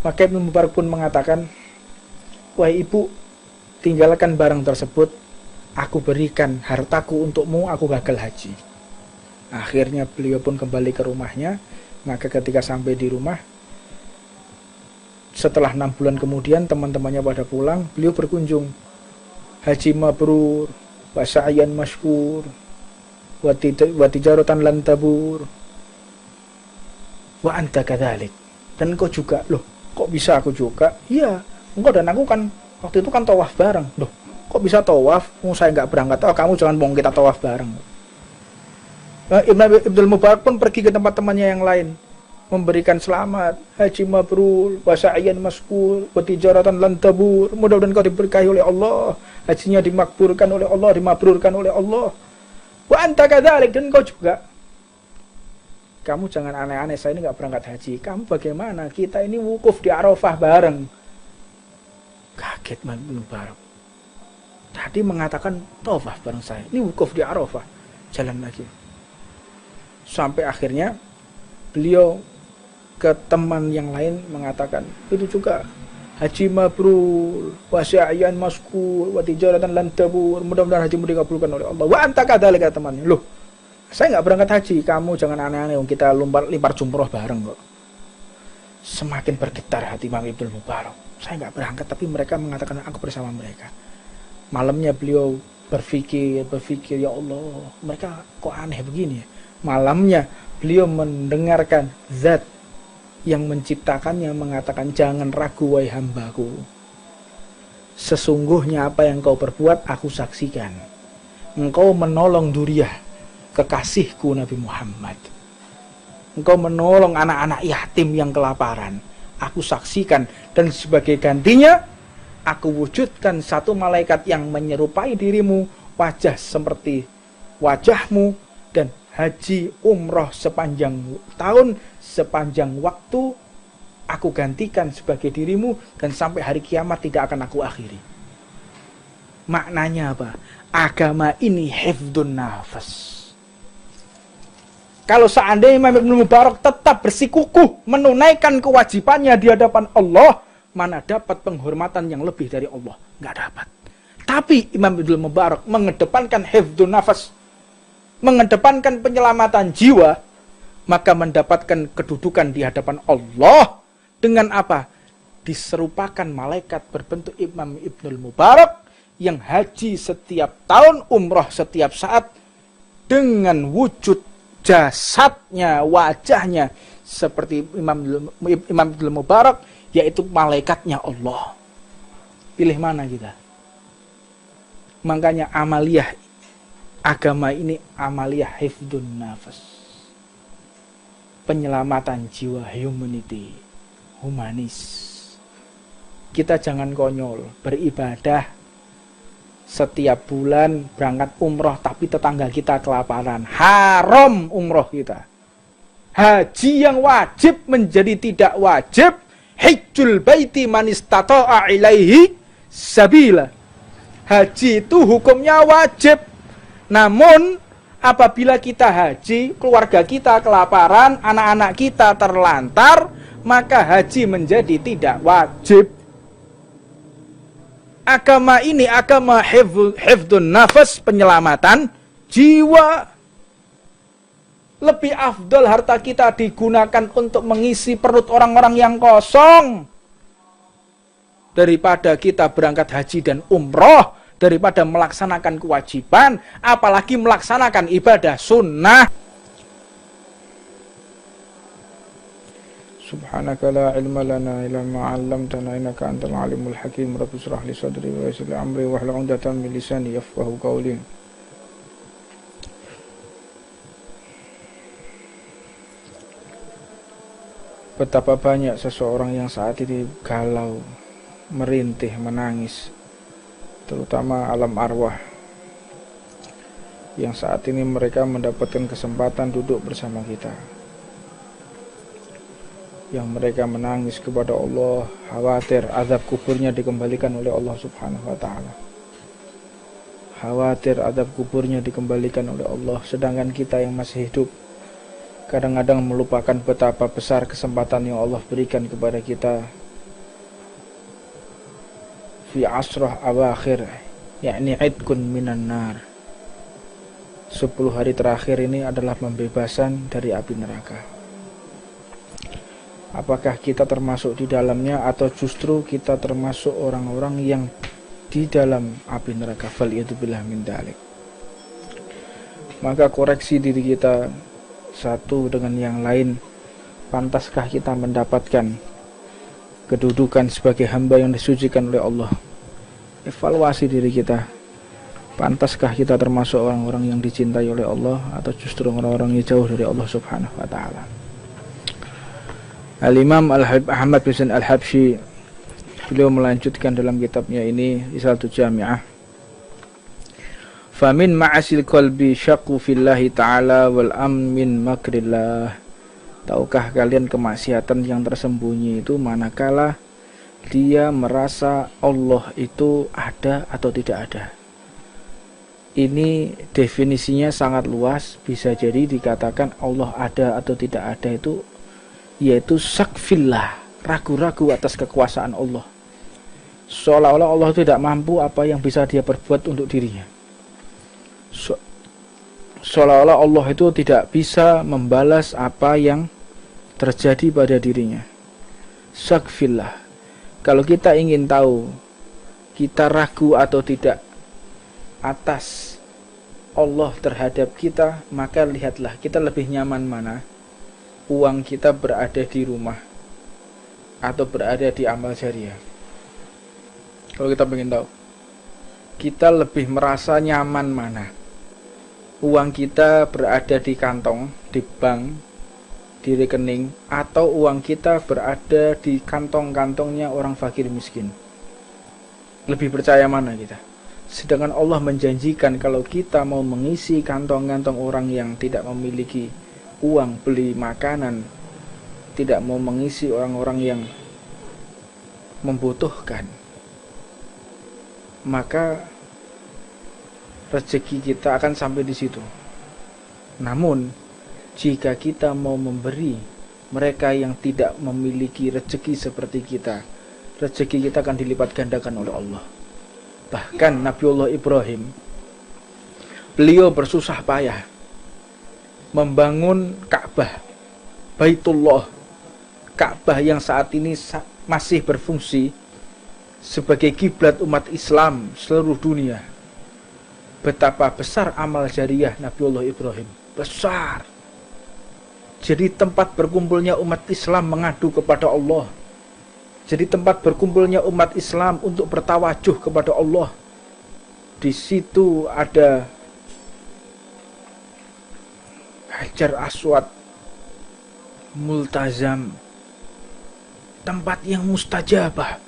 Maka Ibnu Mubarak pun mengatakan, wahai ibu, tinggalkan barang tersebut, aku berikan hartaku untukmu, aku gagal haji. Akhirnya beliau pun kembali ke rumahnya. Maka ketika sampai di rumah, setelah 6 bulan kemudian teman-temannya pada pulang, beliau berkunjung. Haji mabrur, wa sa'yan masykur, wa tijaratan lan tabur, wa anta kadzalik. Dan engkau juga. Loh, kok bisa aku juga? Iya, engkau dan aku kan waktu itu kan tawaf bareng. Loh, kok bisa tawaf? Saya nggak berangkat. Oh, kamu jangan bohong, kita tawaf bareng. Ibnu Mubarak pun pergi ke tempat temannya yang lain, memberikan selamat, haji mabrur, wa sa'yan masykur, wa tijaratan lan tabur. Mudah-mudahan kau diberkahi oleh Allah, hajinya dimakburkan oleh Allah, dimabrurkan oleh Allah. Wa anta kadzalik, dan kau juga. Kamu jangan aneh-aneh, saya ini nggak berangkat haji. Kamu bagaimana? Kita ini wukuf di Arafah bareng. Kaget Ibnu Mubarak. Tadi mengatakan tawaf bareng saya, ini wukuf di Arafah. Jalan lagi. Sampai akhirnya beliau ke teman yang lain mengatakan, itu juga haji mabrur, wa sa'yan masykur, wa tijaratan lan tabur. Mudah-mudahan hajimu dikabulkan oleh Allah. Wa anta kadzalika, temannya. Loh, saya nggak berangkat haji, kamu jangan aneh-aneh, kita limpar jumroh bareng kok. Semakin bergetar hati Imam Ibnu Mubarak. Saya nggak berangkat, tapi mereka mengatakan aku bersama mereka. Malamnya beliau berpikir, ya Allah, mereka kok aneh begini ya. Malamnya beliau mendengarkan zat yang menciptakannya mengatakan, jangan ragu wahai hambaku, sesungguhnya apa yang kau perbuat aku saksikan. Engkau menolong Duriyah, kekasihku Nabi Muhammad. Engkau menolong anak-anak yatim yang kelaparan, aku saksikan. Dan sebagai gantinya, aku wujudkan satu malaikat yang menyerupai dirimu, wajah seperti wajahmu, dan haji umroh sepanjang tahun, sepanjang waktu aku gantikan sebagai dirimu, dan sampai hari kiamat tidak akan aku akhiri. Maknanya apa? Agama ini hifdzun nafas. Kalau seandainya Imam Ibnu Mubarak tetap bersikukuh menunaikan kewajibannya di hadapan Allah, mana dapat penghormatan yang lebih dari Allah? Nggak dapat. Tapi Imam Ibnu Mubarak mengedepankan hifdzun nafas, mengedepankan penyelamatan jiwa, maka mendapatkan kedudukan di hadapan Allah dengan apa? Diserupakan malaikat berbentuk Imam Ibnu Mubarak yang haji setiap tahun, umroh setiap saat, dengan wujud jasadnya, wajahnya seperti Imam Ibnu Mubarak, yaitu malaikatnya Allah. Pilih mana kita? Makanya amaliyah agama ini amaliyah hifdzun nafas, penyelamatan jiwa, humanity, humanis. Kita jangan konyol, beribadah setiap bulan berangkat umroh tapi tetangga kita kelaparan, haram umroh kita. Haji yang wajib menjadi tidak wajib, hajjul baiti man istata'a ilaihi sabila. Haji itu hukumnya wajib. Namun apabila kita haji, keluarga kita kelaparan, anak-anak kita terlantar, maka haji menjadi tidak wajib. Agama ini agama hifdzun nafas, penyelamatan jiwa. Lebih afdol harta kita digunakan untuk mengisi perut orang-orang yang kosong daripada kita berangkat haji dan umroh, daripada melaksanakan kewajiban, apalagi melaksanakan ibadah sunnah. Subhanaka la ilma lana illa ma 'allamtana innaka antal alimul hakim. Rabbi shrah li sadri wa yassir li amri wahlul 'uqdatam min lisani yafqahu qawli. Betapa banyak seseorang yang saat ini galau, merintih, menangis, terutama alam arwah, yang saat ini mereka mendapatkan kesempatan duduk bersama kita, yang mereka menangis kepada Allah, khawatir azab kuburnya dikembalikan oleh Allah Subhanahu wa ta'ala, khawatir azab kuburnya dikembalikan oleh Allah. Sedangkan kita yang masih hidup kadang-kadang melupakan betapa besar kesempatan yang Allah berikan kepada kita fi asrah awakhir, yakni idkun minan nar. 10 hari terakhir ini adalah pembebasan dari api neraka. Apakah kita termasuk di dalamnya atau justru kita termasuk orang-orang yang di dalam api neraka? Faliyatubillah min dalik. Maka koreksi diri kita satu dengan yang lain. Pantaskah kita mendapatkan kedudukan sebagai hamba yang disucikan oleh Allah? Evaluasi diri kita. Pantaskah kita termasuk orang-orang yang dicintai oleh Allah atau justru orang-orang yang jauh dari Allah Subhanahu wa taala? Al-Imam Ahmad bin Al-Habsyi, beliau melanjutkan dalam kitabnya ini Risalatul Jami'ah. Famin ma'asil qalbi syaqu fillahi ta'ala wal min makrillah. Tahukah kalian kemaksiatan yang tersembunyi itu manakala dia merasa Allah itu ada atau tidak ada? Ini definisinya sangat luas. Bisa jadi dikatakan Allah ada atau tidak ada itu yaitu syakfillah, ragu-ragu atas kekuasaan Allah, seolah-olah Allah tidak mampu apa yang bisa dia perbuat untuk dirinya, seolah-olah Allah itu tidak bisa membalas apa yang terjadi pada dirinya. Syakfillah. Kalau kita ingin tahu kita ragu atau tidak atas Allah terhadap kita, maka lihatlah kita lebih nyaman mana, uang kita berada di rumah atau berada di amal jariah. Kalau kita ingin tahu kita lebih merasa nyaman mana, uang kita berada di kantong, di bank, di rekening, atau uang kita berada di kantong-kantongnya orang fakir miskin. Lebih percaya mana kita? Sedangkan Allah menjanjikan kalau kita mau mengisi kantong-kantong orang yang tidak memiliki uang beli makanan, tidak mau mengisi orang-orang yang membutuhkan, maka rezeki kita akan sampai di situ. Namun jika kita mau memberi mereka yang tidak memiliki rezeki seperti kita, rezeki kita akan dilipat gandakan oleh Allah. Bahkan Nabiullah Ibrahim, beliau bersusah payah membangun Ka'bah, Baitullah, Ka'bah yang saat ini masih berfungsi sebagai kiblat umat Islam seluruh dunia. Betapa besar amal jariah Nabiullah Ibrahim, besar. Jadi tempat berkumpulnya umat Islam mengadu kepada Allah. Jadi tempat berkumpulnya umat Islam untuk bertawajuh kepada Allah. Di situ ada Hajar Aswad, multazam, tempat yang mustajabah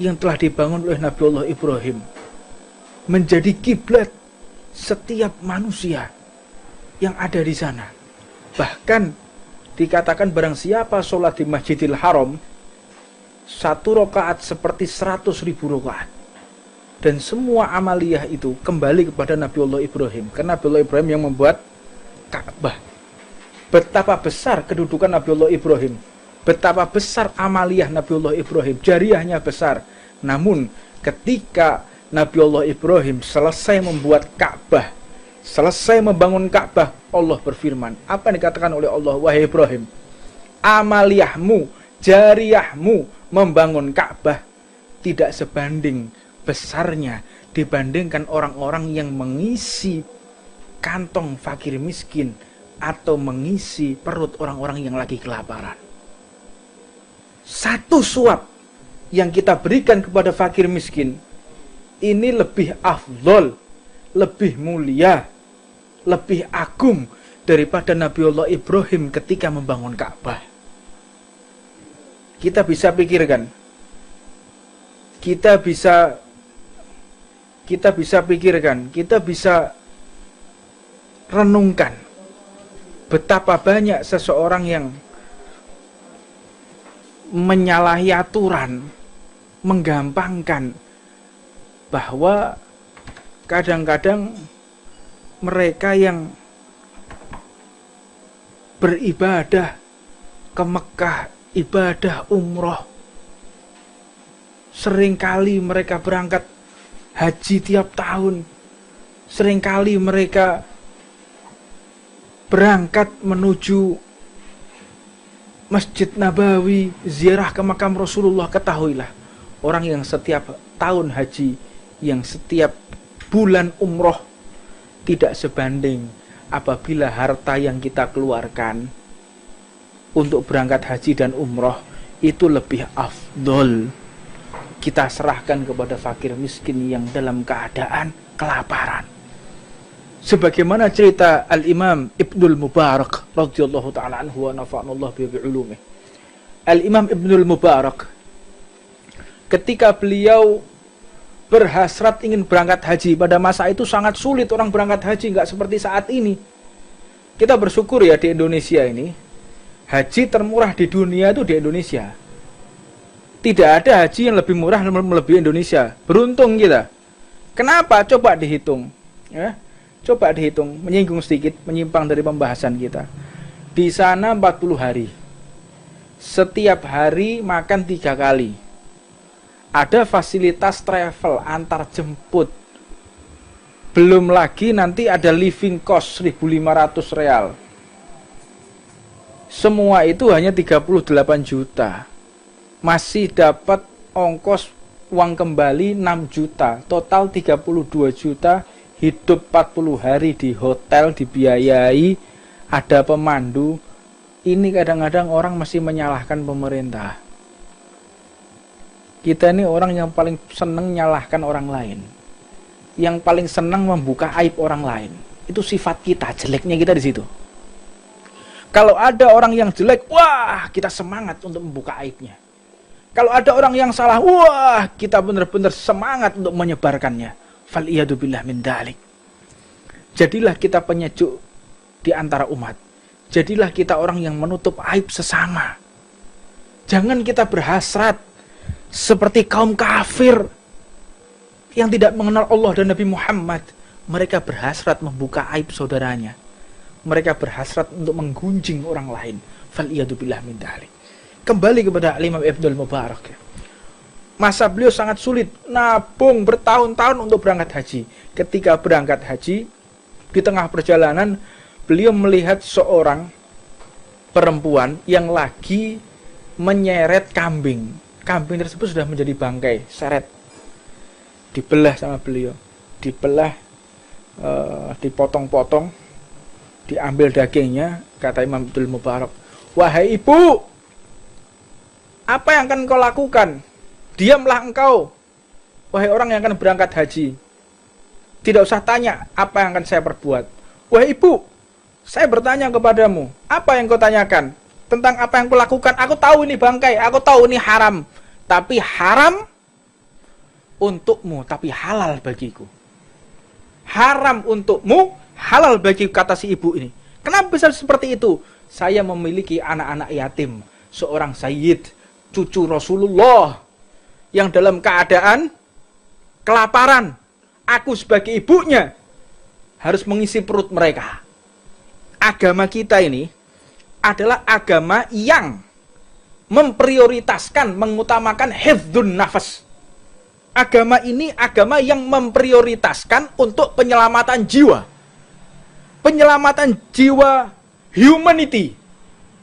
yang telah dibangun oleh Nabiullah Ibrahim, menjadi kiblat setiap manusia yang ada di sana. Bahkan dikatakan barang siapa sholat di Masjidil Haram, 1 rakaat seperti 100.000 rakaat. Dan semua amaliyah itu kembali kepada Nabiullah Ibrahim, karena Nabiullah Ibrahim yang membuat Ka'bah. Betapa besar kedudukan Nabiullah Ibrahim, betapa besar amaliyah Nabiullah Ibrahim, jariahnya besar. Namun ketika Nabiullah Ibrahim selesai membuat Ka'bah, selesai membangun Ka'bah, Allah berfirman, apa yang dikatakan oleh Allah? Wahai Ibrahim, amaliyahmu, jariahmu membangun Ka'bah tidak sebanding besarnya dibandingkan orang-orang yang mengisi kantong fakir miskin atau mengisi perut orang-orang yang lagi kelaparan. Satu suap yang kita berikan kepada fakir miskin ini lebih afdol, lebih mulia, lebih agung daripada Nabiullah Ibrahim ketika membangun Ka'bah. Kita bisa pikirkan, kita bisa renungkan betapa banyak seseorang yang menyalahi aturan, menggampangkan, bahwa kadang-kadang mereka yang beribadah ke Mekah, ibadah umroh, Seringkali mereka berangkat haji tiap tahun. Seringkali mereka berangkat menuju Masjid Nabawi, ziarah ke makam Rasulullah. Ketahuilah, orang yang setiap tahun haji, yang setiap bulan umroh, tidak sebanding apabila harta yang kita keluarkan untuk berangkat haji dan umroh itu lebih afdol kita serahkan kepada fakir miskin yang dalam keadaan kelaparan. Sebagaimana cerita Al-Imam Ibnul Mubarak radhiyallahu ta'ala anhu wa nafa'anallahu bi'ulumih. Al-Imam Ibnul Mubarak ketika beliau berhasrat ingin berangkat haji, pada masa itu sangat sulit orang berangkat haji, nggak seperti saat ini. Kita bersyukur ya di Indonesia ini, haji termurah di dunia itu di Indonesia. Tidak ada haji yang lebih murah melebihi Indonesia. Beruntung kita. Kenapa? Coba dihitung ya. Coba dihitung, menyinggung sedikit, menyimpang dari pembahasan kita. Di sana 40 hari. Setiap hari makan 3 kali. Ada fasilitas travel antar jemput. Belum lagi nanti ada living cost 1.500 real. Semua itu hanya 38 juta. Masih dapat ongkos uang kembali 6 juta. Total 32 juta. Hidup 40 hari di hotel, dibiayai, ada pemandu. Ini kadang-kadang orang masih menyalahkan pemerintah. Kita ini orang yang paling senang menyalahkan orang lain, yang paling senang membuka aib orang lain. Itu sifat kita, jeleknya kita di situ. Kalau ada orang yang jelek, wah, kita semangat untuk membuka aibnya. Kalau ada orang yang salah, wah, kita benar-benar semangat untuk menyebarkannya. Fal'iyadu min dalik. Jadilah kita penyejuk di antara umat. Jadilah kita orang yang menutup aib sesama. Jangan kita berhasrat seperti kaum kafir yang tidak mengenal Allah dan Nabi Muhammad. Mereka berhasrat membuka aib saudaranya. Mereka berhasrat untuk menggunjing orang lain. Fal'iyadu min dalik. Kembali kepada Imam Ibnul Mubarak. Masa beliau sangat sulit, nabung bertahun-tahun untuk berangkat haji. Ketika berangkat haji, di tengah perjalanan, beliau melihat seorang perempuan yang lagi menyeret kambing. Kambing tersebut sudah menjadi bangkai, seret. Dibelah sama beliau. Dibelah, dipotong-potong, diambil dagingnya. Kata Imam Ibnul Mubarak, "Wahai ibu, apa yang akan kau lakukan? Diamlah engkau, wahai orang yang akan berangkat haji. Tidak usah tanya apa yang akan saya perbuat. Wahai ibu, saya bertanya kepadamu, apa yang kau tanyakan? Tentang apa yang kau lakukan? Aku tahu ini bangkai, aku tahu ini haram. Tapi haram untukmu, tapi halal bagiku. Haram untukmu, halal bagiku," kata si ibu ini. Kenapa bisa seperti itu? Saya memiliki anak-anak yatim, seorang sayyid, cucu Rasulullah, yang dalam keadaan kelaparan. Aku sebagai ibunya harus mengisi perut mereka. Agama kita ini adalah agama yang memprioritaskan, mengutamakan hifdzun nafas. Agama ini agama yang memprioritaskan untuk penyelamatan jiwa. Penyelamatan jiwa, humanity.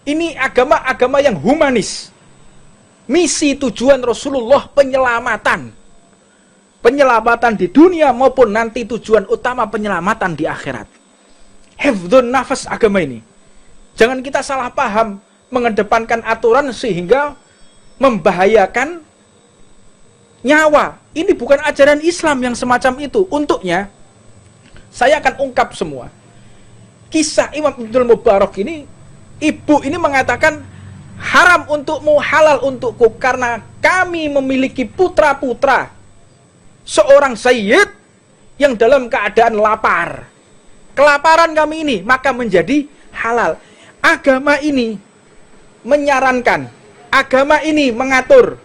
Ini agama-agama yang humanis. Misi tujuan Rasulullah penyelamatan. Penyelamatan di dunia maupun nanti tujuan utama penyelamatan di akhirat. Hifdzun nafas agama ini. Jangan kita salah paham mengedepankan aturan sehingga membahayakan nyawa. Ini bukan ajaran Islam yang semacam itu. Untuknya, saya akan ungkap semua. Kisah Imam Ibnul Mubarak ini, ibu ini mengatakan, haram untukmu, halal untukku, karena kami memiliki putra-putra seorang sayyid yang dalam keadaan lapar. Kelaparan kami ini, maka menjadi halal. Agama ini menyarankan, agama ini mengatur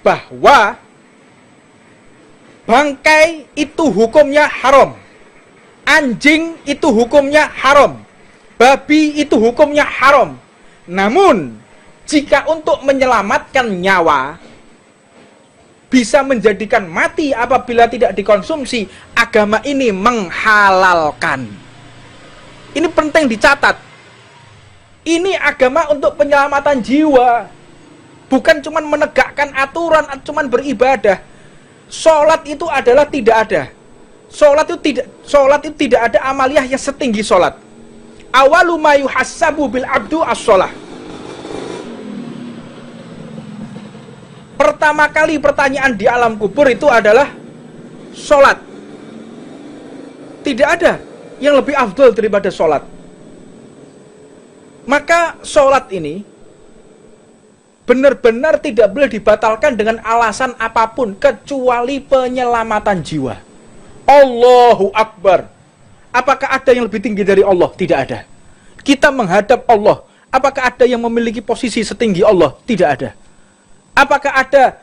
bahwa bangkai itu hukumnya haram, anjing itu hukumnya haram, babi itu hukumnya haram. Namun, jika untuk menyelamatkan nyawa, bisa menjadikan mati apabila tidak dikonsumsi, agama ini menghalalkan. Ini penting dicatat. Ini agama untuk penyelamatan jiwa. Bukan cuma menegakkan aturan, cuma beribadah. Sholat itu adalah tidak ada. Sholat itu tidak ada amaliyah yang setinggi sholat. Awalu ma yuhassabu bil abdu as-sholah. Pertama kali pertanyaan di alam kubur itu adalah sholat. Tidak ada yang lebih afdol daripada sholat. Maka sholat ini benar-benar tidak boleh dibatalkan dengan alasan apapun kecuali penyelamatan jiwa. Allahu Akbar. Apakah ada yang lebih tinggi dari Allah? Tidak ada. Kita menghadap Allah. Apakah ada yang memiliki posisi setinggi Allah? Tidak ada. Apakah ada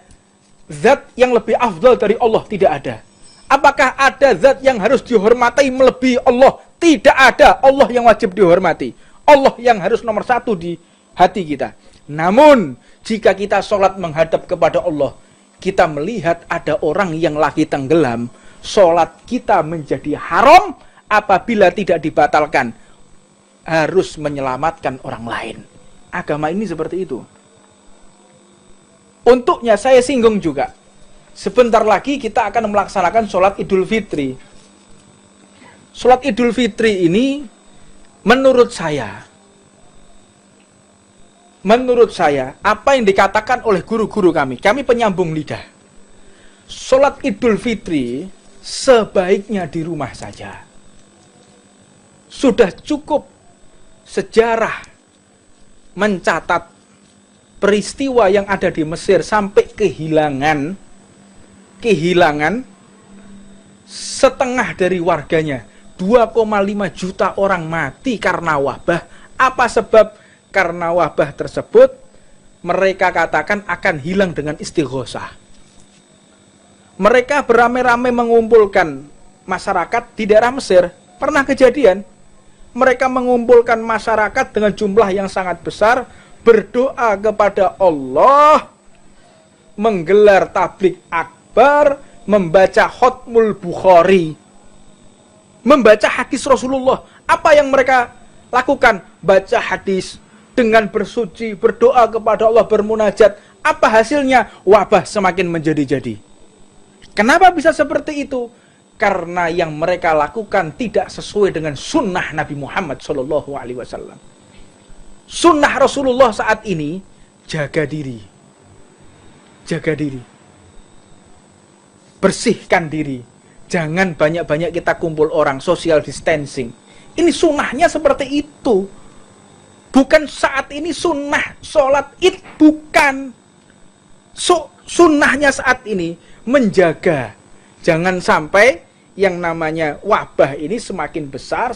zat yang lebih afdal dari Allah? Tidak ada. Apakah ada zat yang harus dihormati melebihi Allah? Tidak ada. Allah yang wajib dihormati. Allah yang harus nomor satu di hati kita. Namun, jika kita sholat menghadap kepada Allah, kita melihat ada orang yang lagi tenggelam, sholat kita menjadi haram apabila tidak dibatalkan. Harus menyelamatkan orang lain. Agama ini seperti itu. Untuknya saya singgung juga. Sebentar lagi kita akan melaksanakan sholat Idul Fitri. Sholat Idul Fitri ini menurut saya, apa yang dikatakan oleh guru-guru kami penyambung lidah. Sholat Idul Fitri sebaiknya di rumah saja. Sudah cukup sejarah mencatat peristiwa yang ada di Mesir sampai kehilangan setengah dari warganya. 2,5 juta orang mati karena wabah. Apa sebab? Karena wabah tersebut mereka katakan akan hilang dengan istighosah. Mereka beramai-ramai mengumpulkan masyarakat di daerah Mesir. Pernah kejadian, mereka mengumpulkan masyarakat dengan jumlah yang sangat besar, berdoa kepada Allah, menggelar tablik akbar, membaca khotmul Bukhari, membaca hadis Rasulullah. Apa yang mereka lakukan? Baca hadis dengan bersuci, berdoa kepada Allah, bermunajat. Apa hasilnya? Wabah semakin menjadi-jadi. Kenapa bisa seperti itu? Karena yang mereka lakukan tidak sesuai dengan sunnah Nabi Muhammad SAW. Sunnah Rasulullah saat ini, jaga diri. Jaga diri. Bersihkan diri. Jangan banyak-banyak kita kumpul orang, social distancing. Ini sunnahnya seperti itu. Bukan saat ini sunnah sholat id, bukan. Sunnahnya saat ini menjaga. Jangan sampai yang namanya wabah ini semakin besar,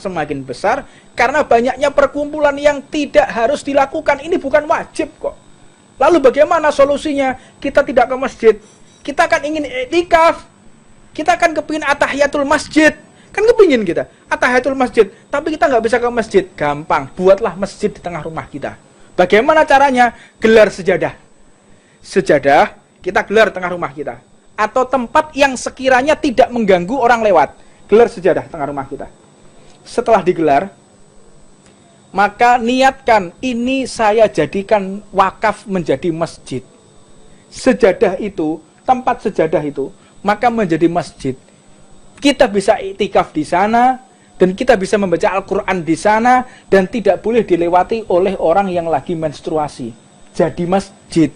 karena banyaknya perkumpulan yang tidak harus dilakukan. Ini bukan wajib kok. Lalu bagaimana solusinya? Kita tidak ke masjid. Kita kan ingin iktikaf. Kita kan kepingin atahiyatul masjid. Kan kepingin kita atahiyatul masjid. Tapi kita nggak bisa ke masjid. Gampang, buatlah masjid di tengah rumah kita. Bagaimana caranya? Gelar sejadah. Sejadah kita gelar di tengah rumah kita. Atau tempat yang sekiranya tidak mengganggu orang lewat. Gelar sejadah tengah rumah kita. Setelah digelar, maka niatkan, ini saya jadikan wakaf menjadi masjid. Sejadah itu, tempat sejadah itu, maka menjadi masjid. Kita bisa iktikaf di sana, dan kita bisa membaca Al-Quran di sana, dan tidak boleh dilewati oleh orang yang lagi menstruasi. Jadi masjid.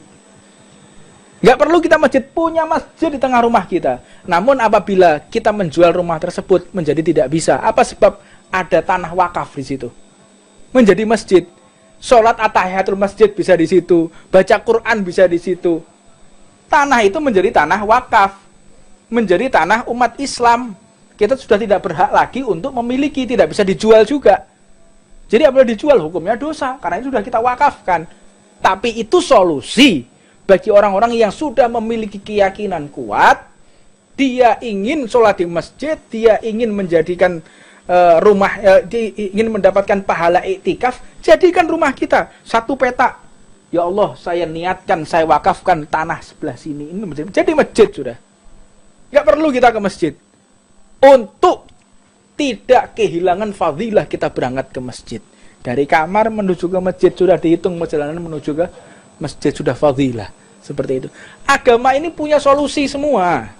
Nggak perlu kita punya masjid di tengah rumah kita. Namun apabila kita menjual rumah tersebut menjadi tidak bisa. Apa sebab? Ada tanah wakaf di situ. Menjadi masjid. Sholat atahiyatul masjid bisa di situ. Baca Quran bisa di situ. Tanah itu menjadi tanah wakaf. Menjadi tanah umat Islam. Kita sudah tidak berhak lagi untuk memiliki. Tidak bisa dijual juga. Jadi apabila dijual hukumnya dosa. Karena itu sudah kita wakafkan. Tapi itu solusi. Bagi orang-orang yang sudah memiliki keyakinan kuat, dia ingin sholat di masjid, dia ingin menjadikan ingin mendapatkan pahala iktikaf, jadikan rumah kita satu petak. Ya Allah, saya niatkan, saya wakafkan tanah sebelah sini. Ini masjid. Jadi masjid sudah. Nggak perlu kita ke masjid. Untuk tidak kehilangan fadilah kita berangkat ke masjid. Dari kamar menuju ke masjid sudah dihitung perjalanan menuju ke masjid sudah fadilah. Seperti itu. Agama ini punya solusi semua.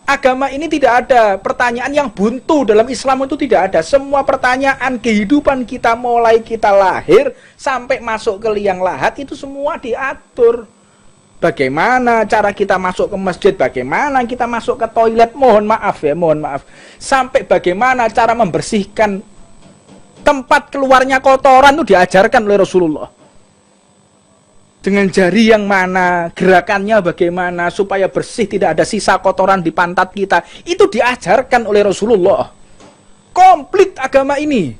Agama ini tidak ada pertanyaan yang buntu. Dalam Islam itu tidak ada. Semua pertanyaan kehidupan kita mulai kita lahir sampai masuk ke liang lahat itu semua diatur. Bagaimana cara kita masuk ke masjid, bagaimana kita masuk ke toilet, mohon maaf. Sampai bagaimana cara membersihkan tempat keluarnya kotoran itu diajarkan oleh Rasulullah. Dengan jari yang mana, gerakannya bagaimana, supaya bersih, tidak ada sisa kotoran di pantat kita. Itu diajarkan oleh Rasulullah. Komplit agama ini.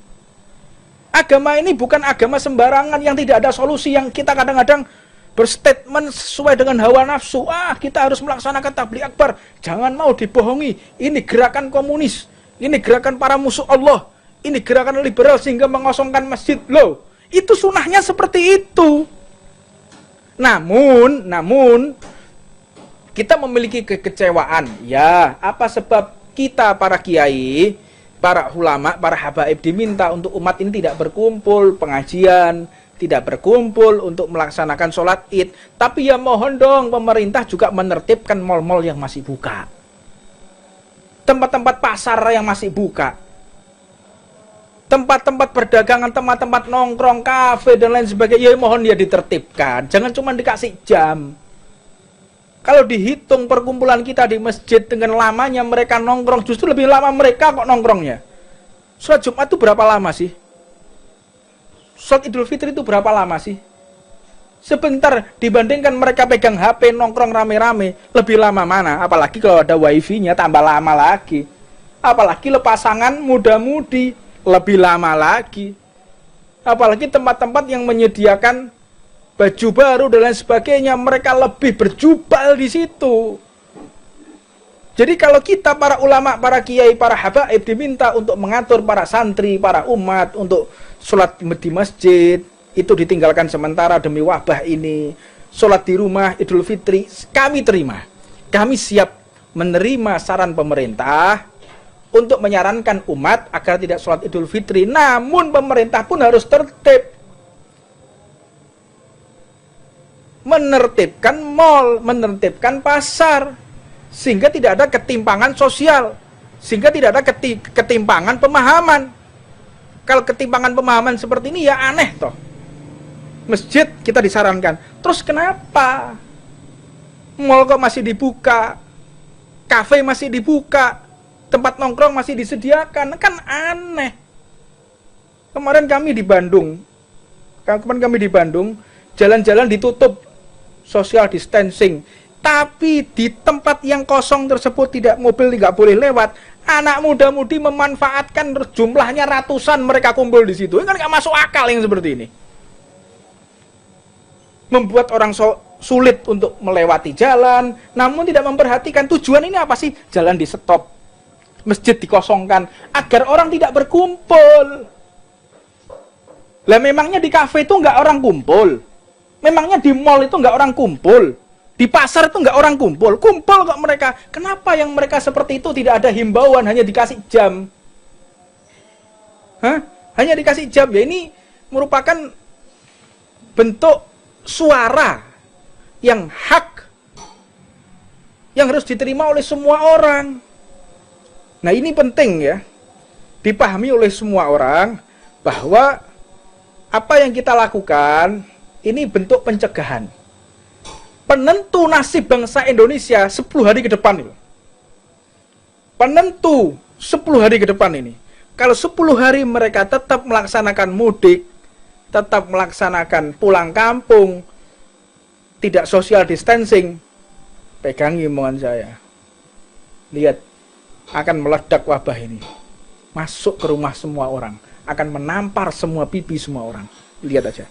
Agama ini bukan agama sembarangan yang tidak ada solusi, yang kita kadang-kadang berstatement sesuai dengan hawa nafsu. Kita harus melaksanakan tabligh akbar. Jangan mau dibohongi. Ini gerakan komunis. Ini gerakan para musuh Allah. Ini gerakan liberal sehingga mengosongkan masjid. Loh, itu sunahnya seperti itu. Namun kita memiliki kekecewaan. Ya, apa sebab kita para kiai, para ulama, para habaib diminta untuk umat ini tidak berkumpul pengajian, tidak berkumpul untuk melaksanakan sholat id. Tapi ya mohon dong pemerintah juga menertibkan mal-mal yang masih buka, tempat-tempat pasar yang masih buka, tempat-tempat perdagangan, tempat-tempat nongkrong, kafe dan lain sebagainya. Ya mohon ya ditertibkan. Jangan cuma dikasih jam. Kalau dihitung perkumpulan kita di masjid dengan lamanya mereka nongkrong, justru lebih lama mereka kok nongkrongnya. Sholat Jumat itu berapa lama sih? Sholat Idul Fitri itu berapa lama sih? Sebentar dibandingkan mereka pegang HP nongkrong rame-rame, lebih lama mana? Apalagi kalau ada wifi-nya tambah lama lagi. Apalagi pasangan muda-mudi, lebih lama lagi. Apalagi tempat-tempat yang menyediakan baju baru dan lain sebagainya, mereka lebih berjubal di situ. Jadi kalau kita para ulama, para kiai, para habaib diminta untuk mengatur para santri, para umat untuk sholat di masjid, itu ditinggalkan sementara demi wabah ini. Sholat di rumah Idul Fitri, kami terima. Kami siap menerima saran pemerintah untuk menyarankan umat agar tidak sholat Idul Fitri. Namun pemerintah pun harus tertib. Menertibkan mal, menertibkan pasar. Sehingga tidak ada ketimpangan sosial. Sehingga tidak ada ketimpangan pemahaman. Kalau ketimpangan pemahaman seperti ini ya aneh toh. Masjid kita disarankan. Terus kenapa? Mal kok masih dibuka? Kafe masih dibuka? Tempat nongkrong masih disediakan, kan aneh. Kemarin kami di Bandung, jalan-jalan ditutup, social distancing. Tapi di tempat yang kosong tersebut mobil tidak boleh lewat. Anak muda-mudi memanfaatkan jumlahnya ratusan mereka kumpul di situ. Ini kan nggak masuk akal yang seperti ini. Membuat orang sulit untuk melewati jalan, namun tidak memperhatikan tujuan ini apa sih? Jalan di stop, masjid dikosongkan agar orang tidak berkumpul. Lah memangnya di kafe itu nggak orang kumpul? Memangnya di mall itu nggak orang kumpul? Di pasar itu nggak orang kumpul? Kumpul kok mereka. Kenapa yang mereka seperti itu tidak ada himbauan, hanya dikasih jam? Hanya dikasih jam. Ya ini merupakan bentuk suara yang hak, yang harus diterima oleh semua orang. Nah ini penting ya, dipahami oleh semua orang bahwa apa yang kita lakukan ini bentuk pencegahan. Penentu nasib bangsa Indonesia 10 hari ke depan itu. Penentu 10 hari ke depan ini. Kalau 10 hari mereka tetap melaksanakan mudik, tetap melaksanakan pulang kampung, tidak social distancing, pegangi omongan saya. Lihat, akan meledak wabah ini. Masuk ke rumah semua orang. Akan menampar semua pipi semua orang. Lihat aja.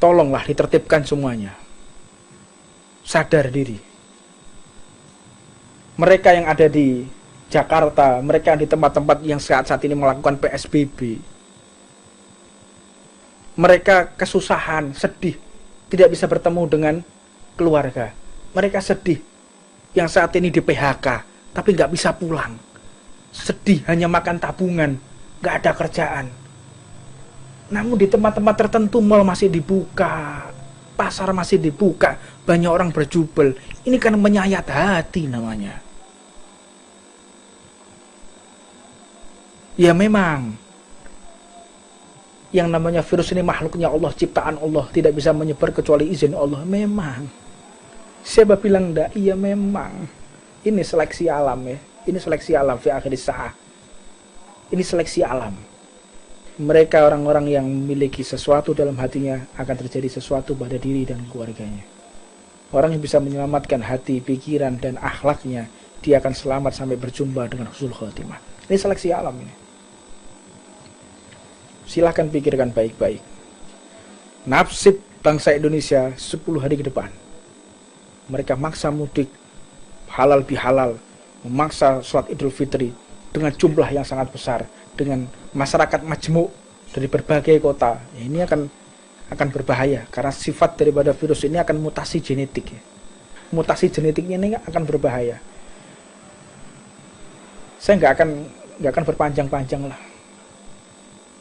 Tolonglah ditertibkan semuanya. Sadar diri. Mereka yang ada di Jakarta, mereka di tempat-tempat yang saat ini melakukan PSBB. Mereka kesusahan, sedih, tidak bisa bertemu dengan keluarga. Mereka sedih yang saat ini di PHK, tapi nggak bisa pulang. Sedih hanya makan tabungan, nggak ada kerjaan. Namun di tempat-tempat tertentu mal masih dibuka, pasar masih dibuka, banyak orang berjubel. Ini kan menyayat hati namanya. Ya memang, yang namanya virus ini makhluknya Allah, ciptaan Allah, tidak bisa menyebar kecuali izin Allah. Memang. Siapa bilang enggak? Iya memang. Ini seleksi alam ya. Ini seleksi alam fi akhir sa'ah. Ini seleksi alam. Mereka orang-orang yang memiliki sesuatu dalam hatinya akan terjadi sesuatu pada diri dan keluarganya. Orang yang bisa menyelamatkan hati, pikiran dan akhlaknya, dia akan selamat sampai berjumpa dengan husnul khotimah. Ini seleksi alam ini. Silahkan pikirkan baik-baik. Nasib bangsa Indonesia 10 hari ke depan. Mereka maksa mudik, halal bihalal, memaksa sholat Idul Fitri dengan jumlah yang sangat besar, dengan masyarakat majmuk dari berbagai kota. Ini akan berbahaya karena sifat daripada virus ini akan mutasi genetik. Mutasi genetiknya ini akan berbahaya. Saya nggak akan berpanjang-panjang lah.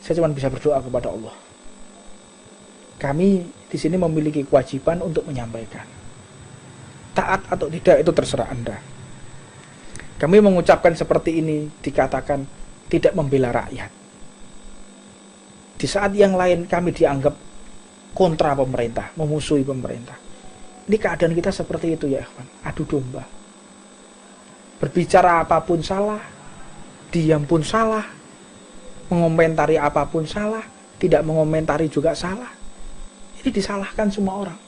Saya cuma bisa berdoa kepada Allah. Kami di sini memiliki kewajiban untuk menyampaikan. Taat atau tidak itu terserah Anda. Kami mengucapkan seperti ini dikatakan tidak membela rakyat. Di saat yang lain kami dianggap kontra pemerintah, memusuhi pemerintah. Ini keadaan kita seperti itu ya, ikhwan. Adu domba. Berbicara apapun salah, diam pun salah, mengomentari apapun salah, tidak mengomentari juga salah. Ini disalahkan semua orang.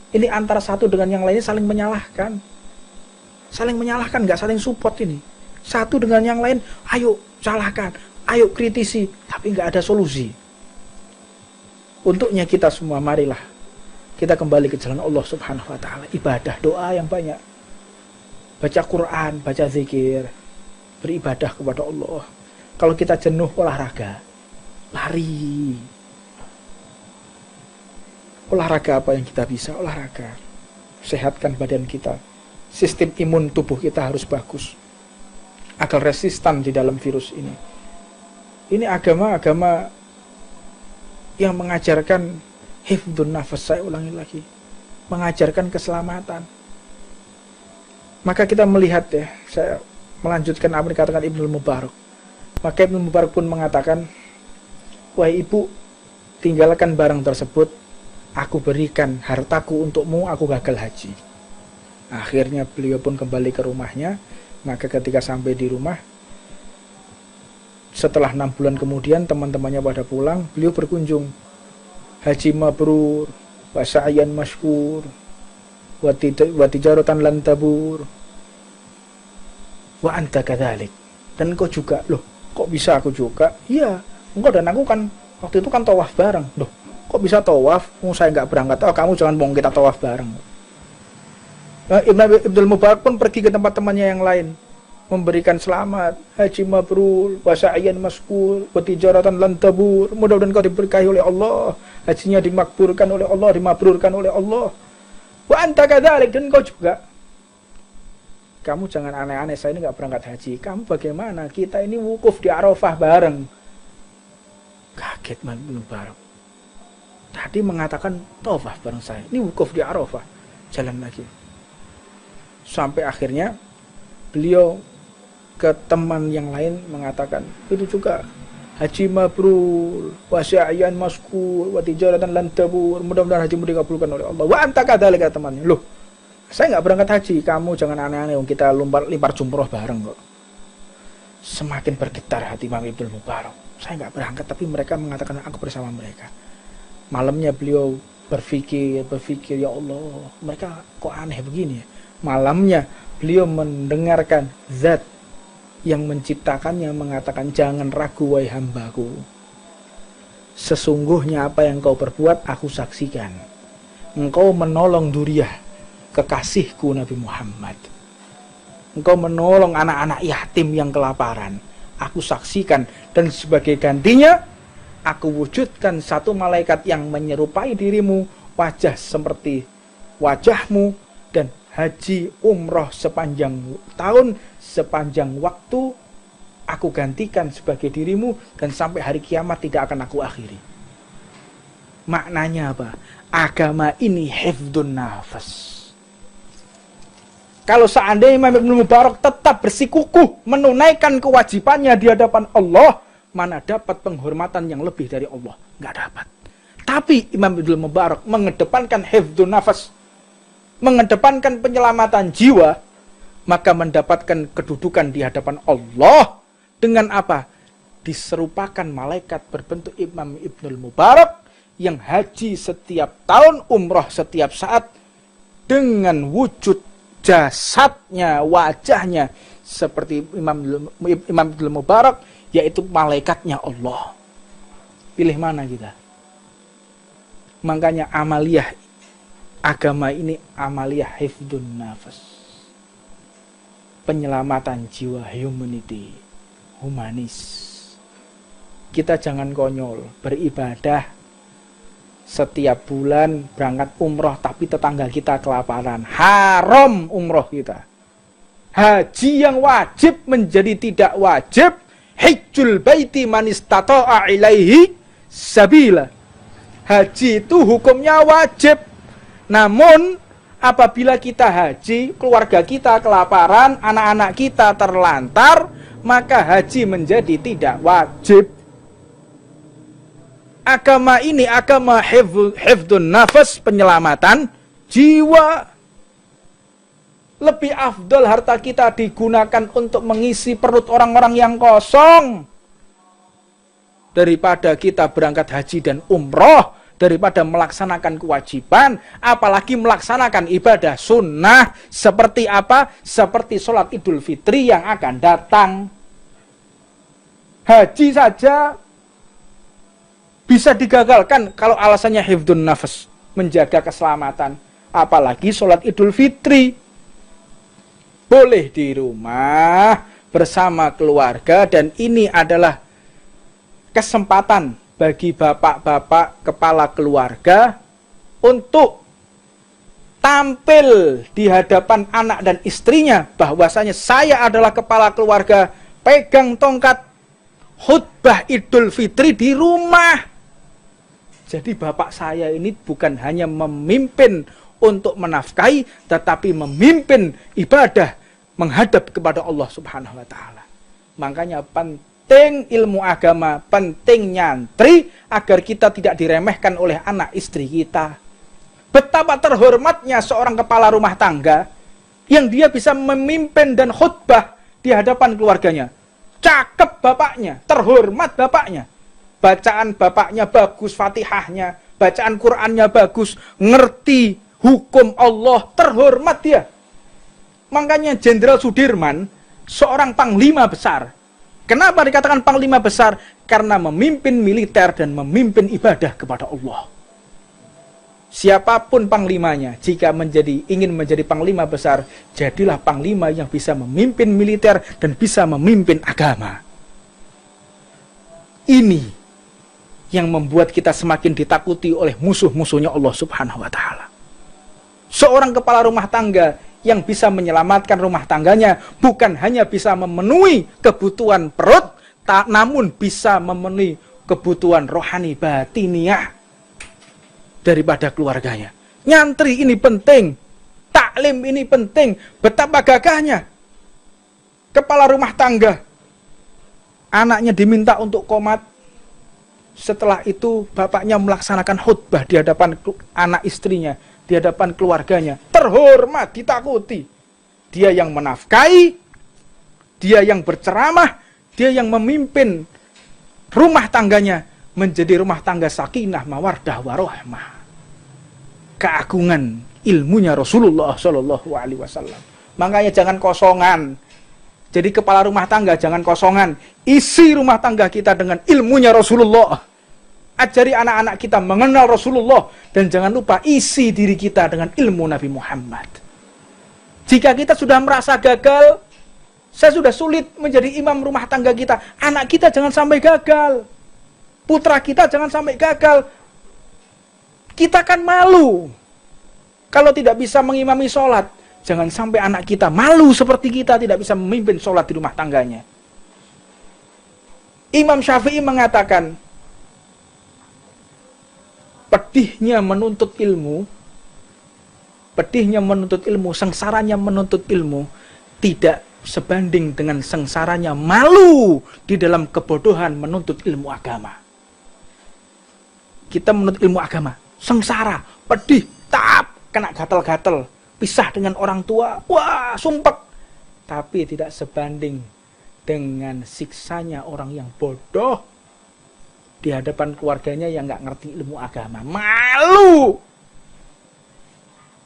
Ini antara satu dengan yang lainnya saling menyalahkan. Saling menyalahkan, nggak saling support ini. Satu dengan yang lain, ayo salahkan, ayo kritisi, tapi nggak ada solusi. Untuknya kita semua, marilah kita kembali ke jalan Allah Subhanahu wa Ta'ala. Ibadah, doa yang banyak, baca Quran, baca zikir, beribadah kepada Allah. Kalau kita jenuh, olahraga, lari. Olahraga apa yang kita bisa? Olahraga. Sehatkan badan kita. Sistem imun tubuh kita harus bagus agar resistan di dalam virus ini. Ini agama-agama yang mengajarkan hifdzun nafas, saya ulangi lagi, mengajarkan keselamatan. Maka kita melihat ya, saya melanjutkan apa yang dikatakan Ibnul Mubarak. Maka Ibnul Mubarak pun mengatakan, wahai ibu, tinggalkan barang tersebut, aku berikan hartaku untukmu, aku gagal haji. Akhirnya beliau pun kembali ke rumahnya. Maka ketika sampai di rumah, setelah 6 bulan kemudian teman-temannya pada pulang, beliau berkunjung. Haji mabrur, wa sa'yan masykur, wa tijaratan lan tabur, wa anta kadzalik. Dan engkau juga. Loh, kok bisa aku juga? Iya, engkau dan aku kan waktu itu kan tawaf bareng. Loh, kok bisa tawaf? Saya nggak berangkat. Oh, kamu jangan bohong, kita tawaf bareng. Ibnul Mubarak pun pergi ke tempat temannya yang lain, memberikan selamat, haji mabrur, wa sa'yan masykur, wa tijaratan lan tabur. Mudah-mudahan kau diberkahi oleh Allah, hajinya dimakburkan oleh Allah, dimabrurkan oleh Allah. Wa anta kadzalik, dan kau juga. Kamu jangan aneh-aneh, saya ini nggak berangkat haji. Kamu bagaimana? Kita ini wukuf di Arafah bareng. Kaget Ibnul Mubarak. Tadi mengatakan tawaf bareng saya, ini wukuf di Arafah. Jalan lagi. Sampai akhirnya beliau ke teman yang lain mengatakan, itu juga haji mabrur, wa sa'yan masykur, wa tijaratan lan tabur. Mudah-mudahan hajimu dikabulkan oleh Allah. Wa anta kadzalik, kata temannya. Loh, saya nggak berangkat haji, kamu jangan aneh-aneh, kita limpar jumroh bareng kok. Semakin bergetar hati Imam Ibnul Mubarak. Saya nggak berangkat, tapi mereka mengatakan aku bersama mereka. Malamnya beliau berpikir, ya Allah, mereka kok aneh begini ya. Malamnya beliau mendengarkan zat yang menciptakannya mengatakan, jangan ragu wahai hambaku, sesungguhnya apa yang kau perbuat aku saksikan. Engkau menolong Duriyah, kekasihku Nabi Muhammad. engkau menolong anak-anak yatim yang kelaparan. Aku saksikan, dan sebagai gantinya aku wujudkan satu malaikat yang menyerupai dirimu, wajah seperti wajahmu, dan haji umroh sepanjang tahun, sepanjang waktu aku gantikan sebagai dirimu, dan sampai hari kiamat tidak akan aku akhiri. Maknanya apa? Agama ini hifdun nafas. Kalau seandainya Imam Ibnu Mubarak tetap bersikukuh menunaikan kewajibannya di hadapan Allah, mana dapat penghormatan yang lebih dari Allah? Nggak dapat. Tapi Imam Ibnu Mubarak mengedepankan hifdun nafas, mengedepankan penyelamatan jiwa, maka mendapatkan kedudukan di hadapan Allah dengan apa? Diserupakan malaikat berbentuk Imam Ibnu Mubarak yang haji setiap tahun, umroh setiap saat, dengan wujud jasadnya, wajahnya seperti Imam Ibnu Mubarak, yaitu malaikatnya Allah. Pilih mana kita? Makanya amaliyah agama ini amaliyah hifdun nafas, penyelamatan jiwa, humanity, humanis. Kita jangan konyol beribadah setiap bulan berangkat umroh tapi tetangga kita kelaparan. Haram umroh kita. Haji yang wajib menjadi tidak wajib. Hajjul baiti man istata'a ilaihi sabila. Haji itu hukumnya wajib. Namun apabila kita haji, keluarga kita kelaparan, anak-anak kita terlantar, maka haji menjadi tidak wajib. Agama ini agama hifdun nafas, penyelamatan jiwa. Lebih afdal harta kita digunakan untuk mengisi perut orang-orang yang kosong daripada kita berangkat haji dan umroh, daripada melaksanakan kewajiban, apalagi melaksanakan ibadah sunnah. Seperti apa? Seperti sholat Idul Fitri yang akan datang. Haji saja bisa digagalkan kalau alasannya hifdun nafas, menjaga keselamatan. Apalagi sholat Idul Fitri. Boleh di rumah bersama keluarga, dan ini adalah kesempatan bagi bapak-bapak kepala keluarga untuk tampil di hadapan anak dan istrinya bahwasanya saya adalah kepala keluarga, pegang tongkat khutbah Idul Fitri di rumah. Jadi bapak saya ini bukan hanya memimpin untuk menafkahi, tetapi memimpin ibadah menghadap kepada Allah Subhanahu wa taala. Makanya penting ilmu agama, penting nyantri agar kita tidak diremehkan oleh anak istri kita. Betapa terhormatnya seorang kepala rumah tangga yang dia bisa memimpin dan khutbah di hadapan keluarganya. Cakep bapaknya, terhormat bapaknya. Bacaan bapaknya bagus, Fatihahnya, bacaan Qur'annya bagus, ngerti hukum Allah, terhormat dia. Makanya Jenderal Sudirman seorang panglima besar. Kenapa dikatakan panglima besar? Karena memimpin militer dan memimpin ibadah kepada Allah. Siapapun panglimanya, jika ingin menjadi panglima besar, jadilah panglima yang bisa memimpin militer dan bisa memimpin agama. Ini yang membuat kita semakin ditakuti oleh musuh-musuhnya Allah Subhanahu wa taala. Seorang kepala rumah tangga yang bisa menyelamatkan rumah tangganya bukan hanya bisa memenuhi kebutuhan perut, namun bisa memenuhi kebutuhan rohani batiniah daripada keluarganya. Nyantri ini penting, taklim ini penting. Betapa gagahnya kepala rumah tangga, anaknya diminta untuk qomat, setelah itu bapaknya melaksanakan khutbah di hadapan anak istrinya, di hadapan keluarganya, terhormat, ditakuti. Dia yang menafkahi, dia yang berceramah, dia yang memimpin rumah tangganya menjadi rumah tangga sakinah, mawardah, warahmah. Keagungan ilmunya Rasulullah Shallallahu Alaihi Wasallam. Makanya jangan kosongan. Jadi kepala rumah tangga jangan kosongan. Isi rumah tangga kita dengan ilmunya Rasulullah. Ajari anak-anak kita mengenal Rasulullah. Dan jangan lupa isi diri kita dengan ilmu Nabi Muhammad. Jika kita sudah merasa gagal, Saya sudah sulit menjadi imam rumah tangga kita. Anak kita jangan sampai gagal. Putra kita jangan sampai gagal. Kita kan malu kalau tidak bisa mengimami sholat. Jangan sampai anak kita malu seperti kita tidak bisa memimpin sholat di rumah tangganya. Imam Syafi'i mengatakan, pedihnya menuntut ilmu, sengsaranya menuntut ilmu, tidak sebanding dengan sengsaranya malu di dalam kebodohan menuntut ilmu agama. Kita menuntut ilmu agama, sengsara, pedih, kena gatal-gatal, pisah dengan orang tua, wah, sumpek. Tapi tidak sebanding dengan siksanya orang yang bodoh di hadapan keluarganya yang nggak ngerti ilmu agama. Malu.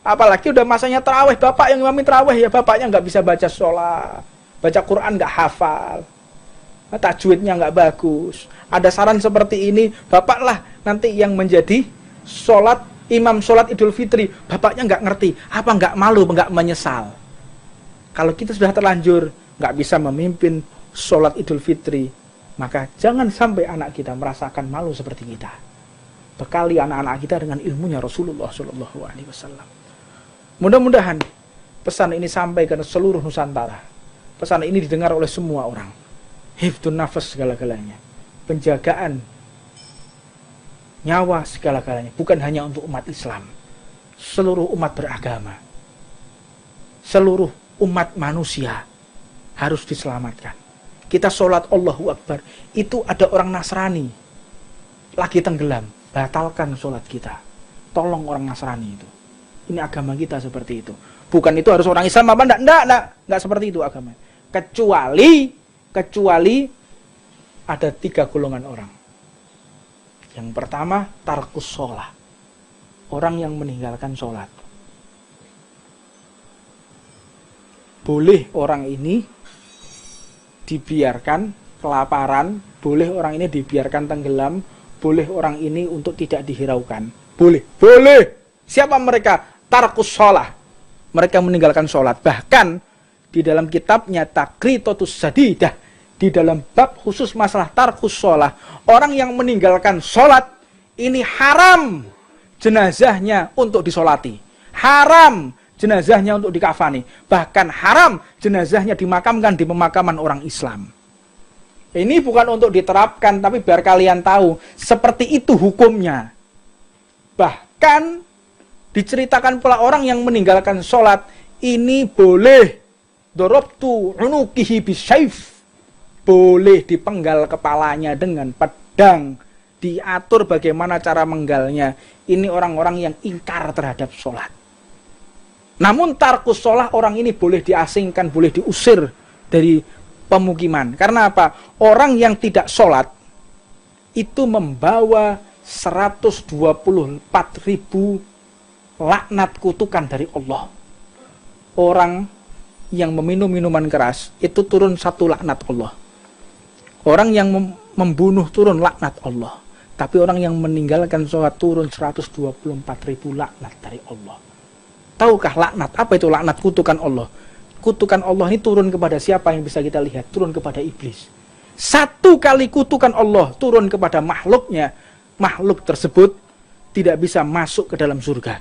Apalagi udah masanya tarawih, bapak yang imamin tarawih ya bapaknya nggak bisa baca sholat, baca Quran nggak hafal, tajwidnya nggak bagus. Ada saran seperti ini, bapaklah nanti yang menjadi sholat imam sholat Idul Fitri, bapaknya nggak ngerti, apa nggak malu, nggak menyesal? Kalau kita sudah terlanjur nggak bisa memimpin sholat Idul Fitri, maka jangan sampai anak kita merasakan malu seperti kita. Bekali anak-anak kita dengan ilmunya Rasulullah SAW. Mudah-mudahan pesan ini sampai ke seluruh Nusantara. Pesan ini didengar oleh semua orang. Hifdun nafas segala-galanya. Penjagaan nyawa segala-galanya. Bukan hanya untuk umat Islam. Seluruh umat beragama. Seluruh umat manusia harus diselamatkan. Kita sholat Allahu Akbar. Itu ada orang Nasrani lagi tenggelam. Batalkan sholat kita. Tolong orang Nasrani itu. Ini agama kita seperti itu. Bukan itu harus orang Islam apa? Enggak seperti itu agama. Kecuali ada 3 golongan orang. Yang pertama, tarkus sholat. Orang yang meninggalkan sholat. Boleh orang ini dibiarkan kelaparan, boleh orang ini dibiarkan tenggelam, boleh orang ini untuk tidak dihiraukan. Boleh. Siapa mereka? Tarkus sholat. Mereka meninggalkan sholat. Bahkan di dalam kitabnya Takritotus Sadidah, di dalam bab khusus masalah tarkus sholat, orang yang meninggalkan sholat ini haram jenazahnya untuk disolati, haram jenazahnya untuk dikafani, bahkan haram jenazahnya dimakamkan di pemakaman orang Islam. Ini bukan untuk diterapkan, tapi biar kalian tahu seperti itu hukumnya. Bahkan diceritakan pula orang yang meninggalkan sholat ini boleh dorobtu unukihi bisaif, boleh dipenggal kepalanya dengan pedang, diatur bagaimana cara menggalnya. Ini orang-orang yang ingkar terhadap sholat. Namun tarkus sholat, orang ini boleh diasingkan, boleh diusir dari pemukiman. Karena apa? Orang yang tidak sholat itu membawa 124.000 laknat kutukan dari Allah. Orang yang meminum minuman keras itu turun 1 laknat Allah. Orang yang membunuh turun laknat Allah. Tapi orang yang meninggalkan sholat turun 124.000 laknat dari Allah. Tahukah laknat? Apa itu laknat? Kutukan Allah. Kutukan Allah ini turun kepada siapa yang bisa kita lihat? Turun kepada iblis. 1 kali kutukan Allah turun kepada makhluknya, makhluk tersebut tidak bisa masuk ke dalam surga.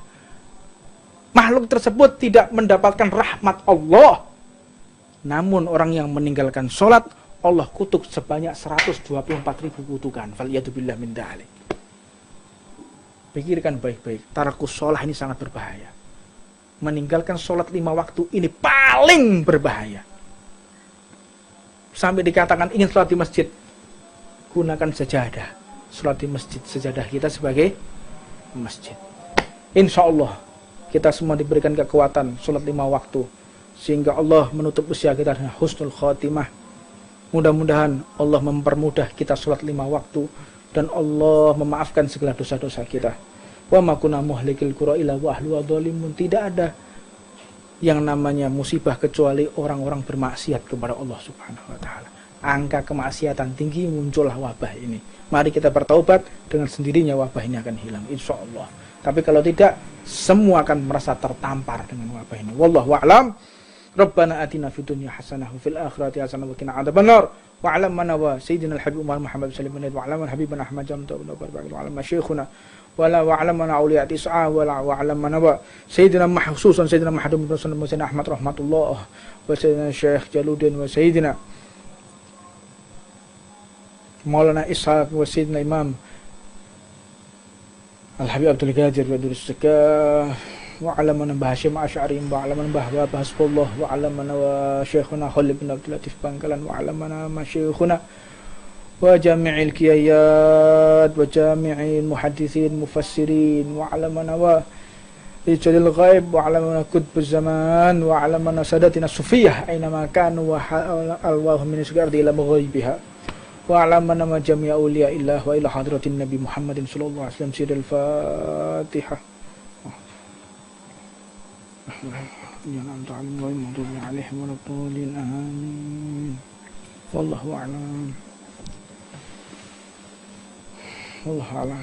Makhluk tersebut tidak mendapatkan rahmat Allah. Namun orang yang meninggalkan sholat, Allah kutuk sebanyak 124.000 kutukan. Faliyatubillah min dhalik. Pikirkan baik-baik. Tarkus sholat ini sangat berbahaya. Meninggalkan sholat 5 waktu ini paling berbahaya. Sampai dikatakan ingin sholat di masjid, gunakan sajadah. Sholat di masjid, sajadah kita sebagai masjid. Insya Allah kita semua diberikan kekuatan sholat 5 waktu, sehingga Allah menutup usia kita dengan husnul khotimah. Mudah-mudahan Allah mempermudah kita sholat 5 waktu, dan Allah memaafkan segala dosa-dosa kita. Wa ma kunna muhlikil qura illa wa ahluha dzalimun. Tidak ada yang namanya musibah kecuali orang-orang bermaksiat kepada Allah Subhanahu wa taala. Angka kemaksiatan tinggi, muncullah wabah ini. Mari kita bertaubat, dengan sendirinya wabah ini akan hilang insya Allah. Tapi kalau tidak, semua akan merasa tertampar dengan wabah ini. Wallahu a'lam. Rabbana atina fid dunya hasanah wa fil akhirati hasanah wa qina adzabannar. Wa 'ala man wa sayyidina al-habib Umar Muhammad sallallahu alaihi wa ala man habibana Ahmad jamta wa barik wa 'ala masyayikhuna wa la wa 'ala man auliya tis'a wa la wa 'ala man wa sayyidina mahsusan sayyidina Muhammad bin Sayyidina Ahmad rahmatullah wa sayyidina Syekh Jaluddin wa sayyidina Maulana Ishaq wa sayyidina Imam Al-Habib Abdul Qadir wa Abdul Sakah wa 'ala man Hashim Asy'ari wa 'ala man Bahwa Hasbullah wa 'ala man wa Syekhuna Khalid bin Abdul Latif Bangkalan wa 'ala man masyayikhuna wa jami'il qiyayat wa jami'il muhadditsin mufassirin wa 'ala man wa rijal ghaib wa 'ala man qutbuz zaman wa 'ala man sadatina sufiyah aina ma kanu wa alwahum min asgardi ila maghribiha wa 'ala man ma jami'a awliya illah wa ila hadratin nabi Muhammadin sallallahu alaihi wasallam sirrul Fatihah. Ya Ta'ala wa maghdubi 'alaihim wa radhdallin amin. Wallahu a'lam. Wallahu a'lam.